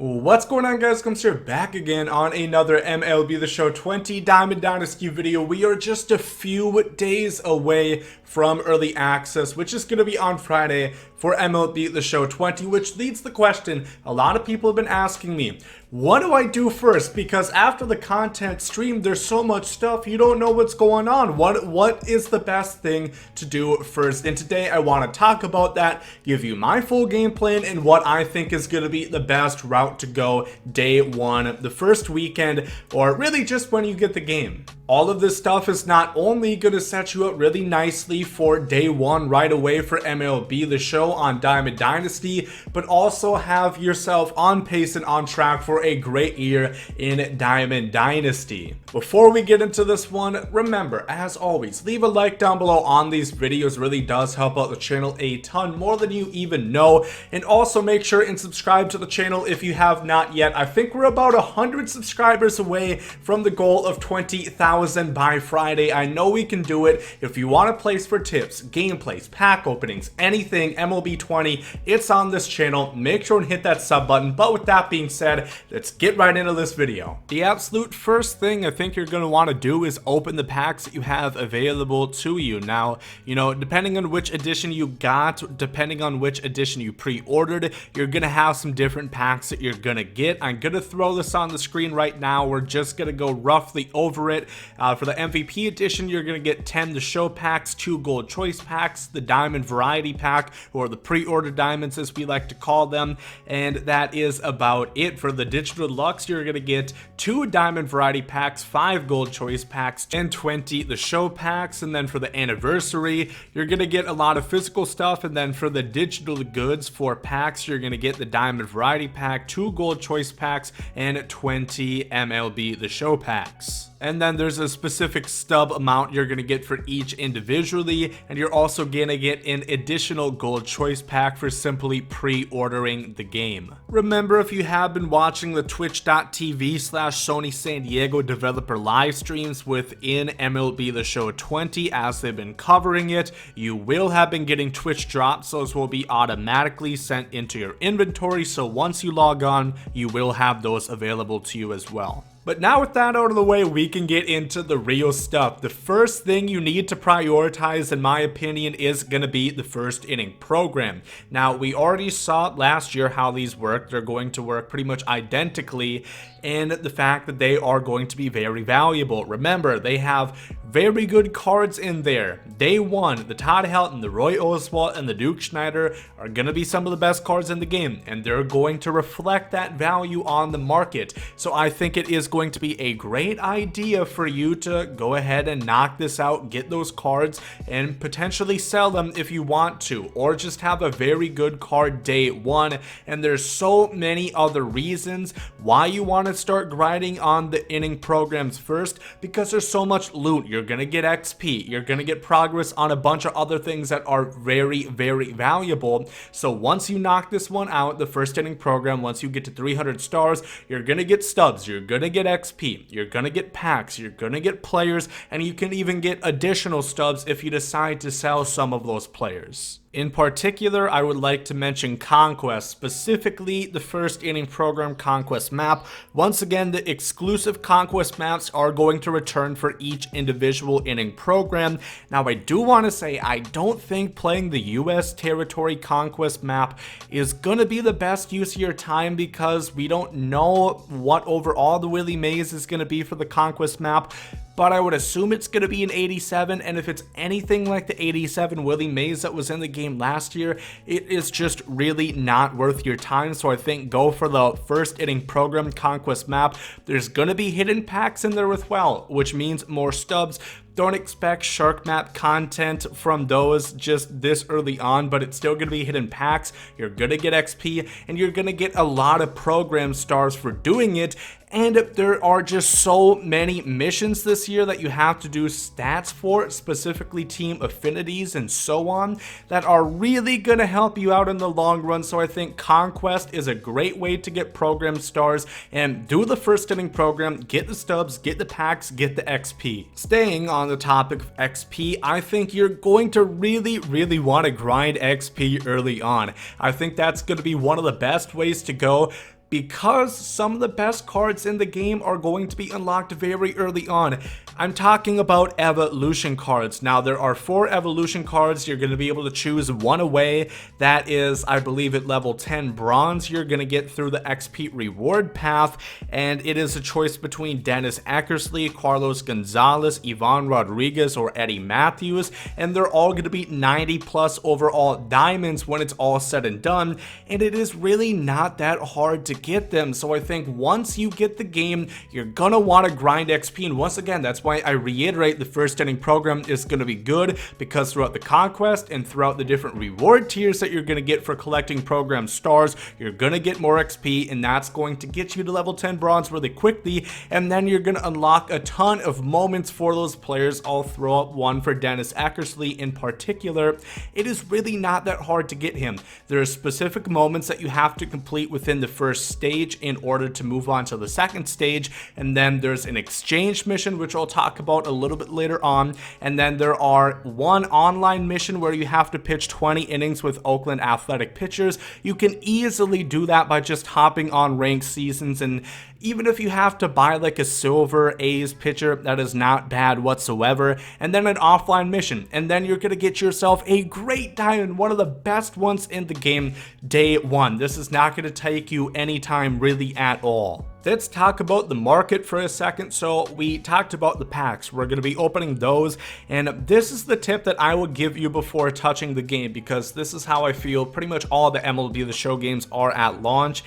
What's going on, guys? Gomes here, back again on another MLB The Show 20 Diamond Dynasty video. We are just a few days away from early access, which is going to be on Friday for MLB The Show 20, which leads the question a lot of people have been asking me, what do I do first? Because after the content stream, there's so much stuff, you don't know what's going on. What is the best thing to do first? And today I want to talk about that, give you my full game plan, and what I think is going to be the best route to go day one, the first weekend, or really just when you get the game. All of this stuff is not only going to set you up really nicely for day one right away for MLB The Show on Diamond Dynasty, but also have yourself on pace and on track for a great year in Diamond Dynasty. Before we get into this one, remember, as always, leave a like down below on these videos. Really does help out the channel a ton, more than you even know. And also make sure and subscribe to the channel if you have not yet. I think we're about 100 subscribers away from the goal of 20,000 by Friday. I know we can do it. If you want to place for tips, gameplays, pack openings, anything MLB 20, it's on this channel. Make sure and hit that sub button. But with that being said, let's get right into this video. The absolute first thing I think you're going to want to do is open the packs that you have available to you. Now, depending on which edition you got, depending on which edition you pre-ordered, you're going to have some different packs that you're going to get. I'm going to throw this on the screen right now. We're just going to go roughly over it. For the MVP edition, you're going to get 10 The Show packs, 2 Gold Choice packs, the Diamond Variety pack, or the pre-order diamonds as we like to call them, and that is about it. For the Digital Deluxe, you're going to get 2 Diamond Variety packs, 5 Gold Choice packs, and 20 The Show packs. And then for the Anniversary, you're going to get a lot of physical stuff. And then for the Digital Goods 4 packs, you're going to get the Diamond Variety pack, 2 Gold Choice packs, and 20 MLB The Show packs. And then there's a specific stub amount you're going to get for each individually, and you're also going to get an additional Gold Choice pack for simply pre-ordering the game. Remember, if you have been watching the twitch.tv/Sony San Diego developer live streams within MLB The Show 20 as they've been covering it, you will have been getting Twitch drops. Those will be automatically sent into your inventory, so once you log on, you will have those available to you as well. But now with that out of the way, we can get into the real stuff. The first thing you need to prioritize, in my opinion, is going to be the first inning program. Now, we already saw last year how these work. They're going to work pretty much identically, and the fact that they are going to be very valuable. Remember, they have very good cards in there. Day one, the Todd Helton, the Roy Oswalt, and the Duke Schneider are going to be some of the best cards in the game, and they're going to reflect that value on the market. So I think it is going to be a great idea for you to go ahead and knock this out, get those cards, and potentially sell them if you want to, or just have a very good card day one. And there's so many other reasons why you want to start grinding on the inning programs first, because there's so much loot. You're gonna get XP, you're gonna get progress on a bunch of other things that are very, very valuable. So once you knock this one out, the first inning program, once you get to 300 stars, you're gonna get stubs, you're gonna get XP, you're gonna get packs, you're gonna get players, and you can even get additional stubs if you decide to sell some of those players. In particular, I would like to mention Conquest, specifically the first inning program Conquest map. Once again, the exclusive Conquest maps are going to return for each individual inning program. Now, I do want to say I don't think playing the US Territory Conquest map is going to be the best use of your time, because we don't know what overall the Willie Mays is going to be for the Conquest map. But I would assume it's going to be an 87, and if it's anything like the 87 Willie Mays that was in the game last year, it is just really not worth your time. So I think go for the first inning program Conquest map. There's going to be hidden packs in there as well, which means more stubs. Don't expect shark map content from those just this early on, but it's still going to be hidden packs. You're going to get XP, and you're going to get a lot of program stars for doing it. And there are just so many missions this year that you have to do stats for, specifically team affinities and so on, that are really going to help you out in the long run. So I think Conquest is a great way to get program stars, and do the first inning program, get the stubs, get the packs, get the XP. Staying on the topic of XP, I think you're going to really want to grind XP early on. I think that's going to be one of the best ways to go. because some of the best cards in the game are going to be unlocked very early on. I'm talking about evolution cards. Now, there are 4 evolution cards. You're going to be able to choose one away. That is, I believe, at level 10 bronze. You're going to get through the XP reward path, and it is a choice between Dennis Eckersley, Carlos Gonzalez, Ivan Rodriguez, or Eddie Matthews, and they're all going to be 90 plus overall diamonds when it's all said and done, and it is really not that hard to get them. So I think once you get the game, you're going to want to grind XP, and once again, that's why I reiterate the first inning program is going to be good, because throughout the Conquest and throughout the different reward tiers that you're going to get for collecting program stars, you're going to get more XP, and that's going to get you to level 10 bronze really quickly, and then you're going to unlock a ton of moments for those players. I'll throw up one for Dennis Eckersley in particular. It is really not that hard to get him. There are specific moments that you have to complete within the first stage in order to move on to the second stage, and then there's an exchange mission, which I'll talk about a little bit later on, and then there are one online mission where you have to pitch 20 innings with Oakland Athletic pitchers. You can easily do that by just hopping on ranked seasons, and even if you have to buy like a silver A's pitcher, that is not bad whatsoever. And then an offline mission, and then you're gonna get yourself a great diamond, one of the best ones in the game, day 1. This is not gonna take you any time really at all. Let's talk about the market for a second. So we talked about the packs. We're going to be opening those, and this is the tip that I will give you before touching the game, because this is how I feel pretty much all the MLB The Show games are at launch.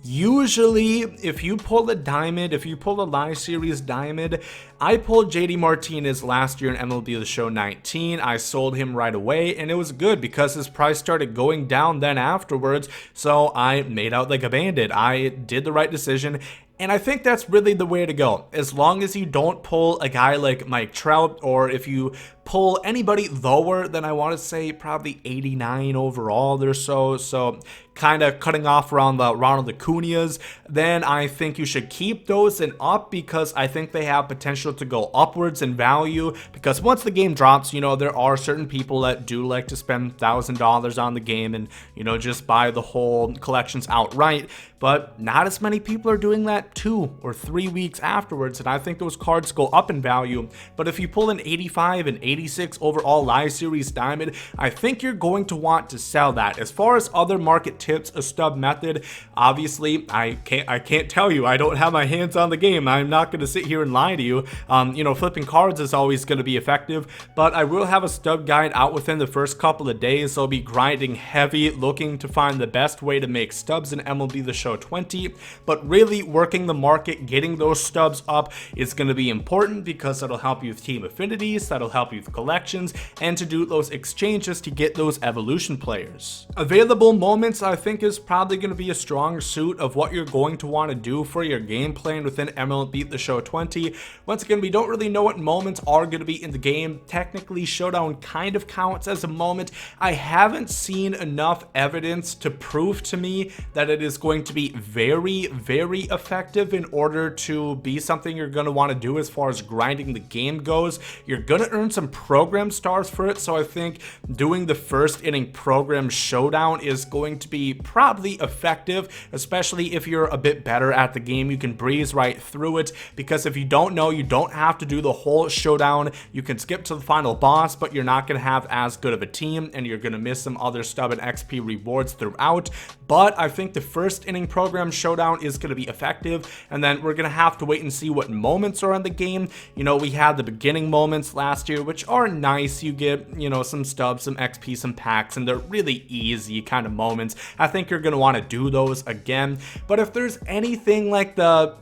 Usually, if you pull a diamond, if you pull a live series diamond, I pulled JD Martinez last year in MLB The Show 19. I sold him right away, and it was good because his price started going down then afterwards, so I made out like a bandit. I did the right decision, and I think that's really the way to go. As long as you don't pull a guy like Mike Trout, or if you pull anybody lower than, I want to say, probably 89 overall or so kind of cutting off around the Ronald Acuñas, then I think you should keep those and up, because I think they have potential to go upwards in value, because once the game drops, you know, there are certain people that do like to spend $1,000 on the game and, you know, just buy the whole collections outright, but not as many people are doing that 2 or 3 weeks afterwards, and I think those cards go up in value. But if you pull an 85 and 86 overall live series diamond, I think you're going to want to sell that. As far as other market tips, a stub method, obviously I can't tell you. I don't have my hands on the game. I'm not going to sit here and lie to you. You know, flipping cards is always going to be effective, but I will have a stub guide out within the first couple of days. So I'll be grinding heavy, looking to find the best way to make stubs in MLB The Show 20, but really working the market, getting those stubs up is going to be important, because that'll help you with team affinities, that'll help you with collections, and to do those exchanges to get those evolution players. Available moments, I think, is probably going to be a strong suit of what you're going to want to do for your game plan within MLB The Show 20. Once again, we don't really know what moments are going to be in the game. Technically, Showdown kind of counts as a moment. I haven't seen enough evidence to prove to me that it is going to be very, very effective in order to be something you're going to want to do as far as grinding the game goes. You're going to earn some program stars for it, so I think doing the first inning program showdown is going to be probably effective, especially if you're a bit better at the game. You can breeze right through it, because if you don't know, you don't have to do the whole showdown. You can skip to the final boss, but you're not going to have as good of a team, and you're going to miss some other stub and XP rewards throughout. But I think the first inning program showdown is going to be effective, and then we're going to have to wait and see what moments are in the game. You know, we had the beginning moments last year, which are nice. You get, you know, some stubs, some XP, some packs, and they're really easy kind of moments. I think you're going to want to do those again. But if there's anything like the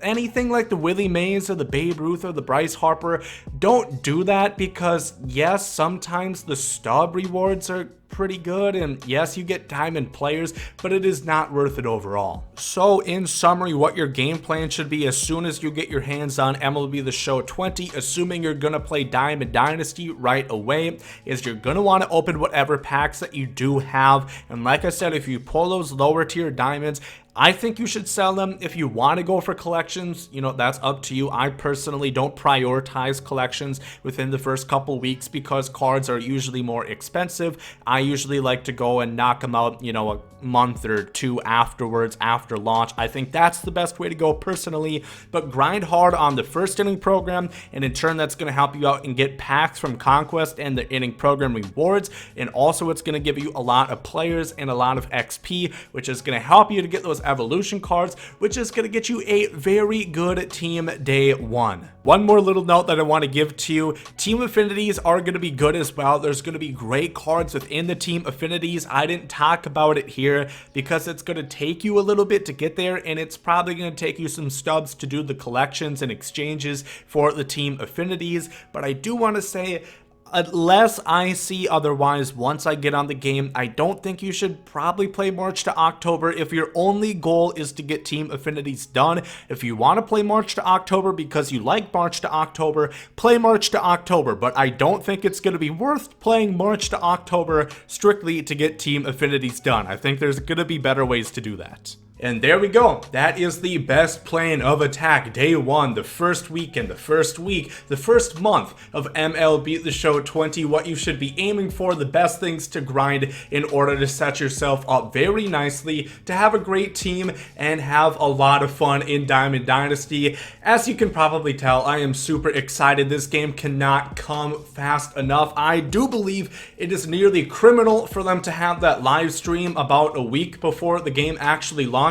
Willie Mays or the Babe Ruth or the Bryce Harper, don't do that, because yes, sometimes the stub rewards are pretty good, and yes, you get diamond players, but it is not worth it overall. So in summary, what your game plan should be as soon as you get your hands on MLB The Show 20, assuming you're going to play Diamond Dynasty right away, is you're going to want to open whatever packs that you do have. And like I said, if you pull those lower tier diamonds, I think you should sell them. If you want to go for collections, you know, that's up to you. I personally don't prioritize collections within the first couple weeks because cards are usually more expensive. I usually like to go and knock them out, you know, a month or two afterwards, after launch. I think that's the best way to go personally, but grind hard on the first inning program, and in turn that's going to help you out and get packs from Conquest and the inning program rewards, and also it's going to give you a lot of players and a lot of XP, which is going to help you to get those evolution cards, which is going to get you a very good team day one. One more little note that I want to give to you: team affinities are going to be good as well. There's going to be great cards within the team affinities. I didn't talk about it here because it's going to take you a little bit to get there, and it's probably going to take you some stubs to do the collections and exchanges for the team affinities. But I do want to say, unless I see otherwise once I get on the game, I don't think you should probably play March to October if your only goal is to get team affinities done. If you want to play March to October because you like March to October, play March to October, but I don't think it's going to be worth playing March to October strictly to get team affinities done. I think there's going to be better ways to do that. And there we go. That is the best plan of attack day one, the first weekend, the first week, the first month of MLB The Show 20, what you should be aiming for, the best things to grind in order to set yourself up very nicely to have a great team and have a lot of fun in Diamond Dynasty. As you can probably tell, I am super excited. This game cannot come fast enough. I do believe it is nearly criminal for them to have that live stream about a week before the game actually launches,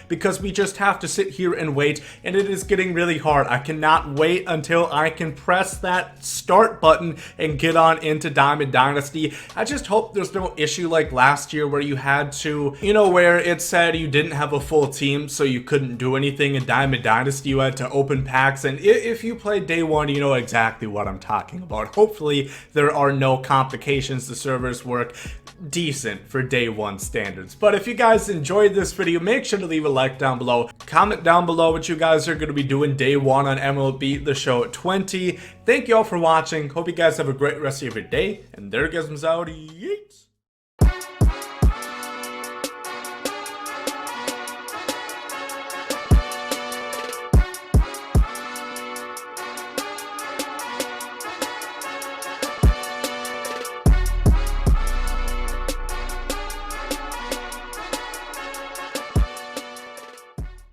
because we just have to sit here and wait, and it is getting really hard. I cannot wait until I can press that start button and get on into Diamond Dynasty. I just hope there's no issue like last year where you had to, you know, where it said you didn't have a full team so you couldn't do anything in Diamond Dynasty. You had to open packs, and if you played day one, you know exactly what I'm talking about. Hopefully there are no complications. The servers work decent for day one standards. But if you guys enjoyed this video, make sure to leave a like down below. Comment down below what you guys are going to be doing day one on MLB The Show 20. Thank you all for watching. Hope you guys have a great rest of your day. And there goes out. Yeet.